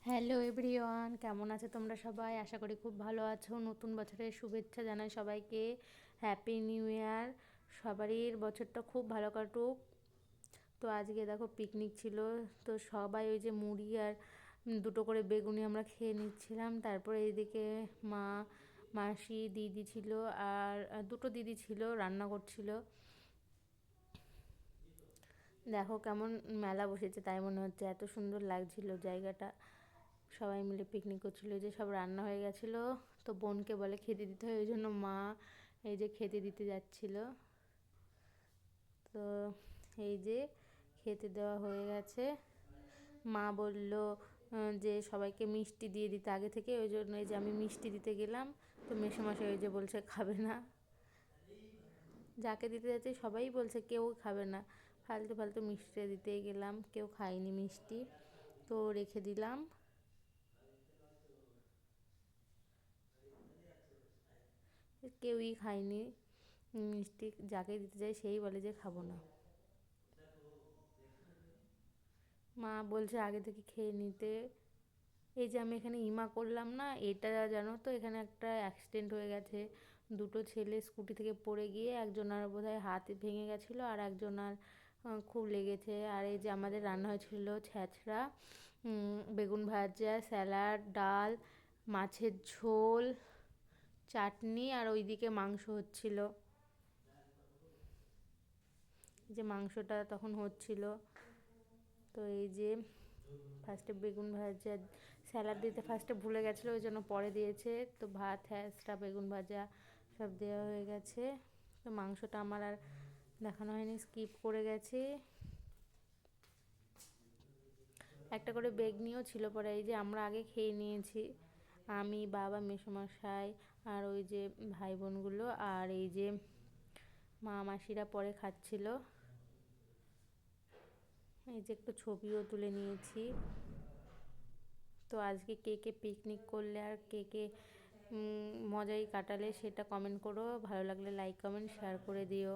Hello everyone, কেমন আছো তোমরা সবাই? আশা করি খুব ভালো আছো। নতুন বছরের শুভেচ্ছা জানাই সবাইকে। Happy new year. সবারই বছরটা খুব ভালো কাটুক। তো আজকে দেখো পিকনিক ছিল। তো সবাই ওই যে মুড়ি আর দুটো করে বেগুনি আমরা খেয়ে নিচ্ছিলাম। তারপরে এইদিকে মা, মাসি, দিদি ছিল আর দুটো দিদি ছিল, রান্না করছিল। দেখো কেমন মেলা বসেছে, তাই মনে হচ্ছে এত সুন্দর লাগছিল জায়গাটা। সবাই মিলে পিকনিক করছিল, যে সব রান্না হয়ে গেছিলো। তো বোনকে বলে খেতে দিতে হয়, ওই জন্য মা এই যে খেতে দিতে যাচ্ছিল। তো এই যে খেতে দেওয়া হয়ে গেছে। মা বলল যে সবাইকে মিষ্টি দিয়ে দিতে আগে থেকে, ওই জন্য এই যে আমি মিষ্টি দিতে গেলাম। তো মেসোমশাই ওই যে বলছে খাবে না। যাকে দিতে যাচ্ছে সবাই বলছে কেউ খাবে না, ফালতু ফালতু মিষ্টি দিতেই গেলাম, কেউ খায়নি মিষ্টি। তো রেখে দিলাম। কেউই খায়নি মিষ্টি, যাকে দিতে যাই সেই বলে যে খাবো না। মা বলছে আগে থেকে খেয়ে নিতে। এই যে আমি এখানে ইমা করলাম না, এটা জানো তো এখানে একটা অ্যাক্সিডেন্ট হয়ে গেছে। দুটো ছেলে স্কুটি থেকে পড়ে গিয়ে একজনার বোধহয় হাত ভেঙে গেছিলো, আর একজনার খুব লেগেছে। আর এই যে আমাদের রান্না হয়েছিল ছ্যাঁচড়া, বেগুন ভাজা, স্যালাড, ডাল, মাছের ঝোল, চাটনি, আর ওইদিকে মাংস হচ্ছিল। যে মাংসটা তখন হচ্ছিল। তো এই যে ফার্স্টে বেগুন ভাজা, স্যালাড দিতে ফার্স্টে ভুলে গেছিলো, ওই জন্য পরে দিয়েছে। তো ভাত, হ্যাঁচড়া, বেগুন ভাজা সব দেওয়া হয়ে গেছে। তো মাংসটা আমার আর দেখানো হয়নি, স্কিপ করে গেছি। একটা করে বেগনিও ছিল, পরে এই যে আমরা আগে খেয়ে নিয়েছি, আমি, বাবা, মেসোমশাই আর ওই যে ভাই বোনগুলো, আর এই যে মা মাসিরা পরে খাচ্ছিল। এই যে একটু ছবিও তুলে নিয়েছি। তো আজকে কে কে পিকনিক করলে আর কে কে মজাই কাটালে সেটা কমেন্ট করো। ভালো লাগলে লাইক, কমেন্ট, শেয়ার করে দিও।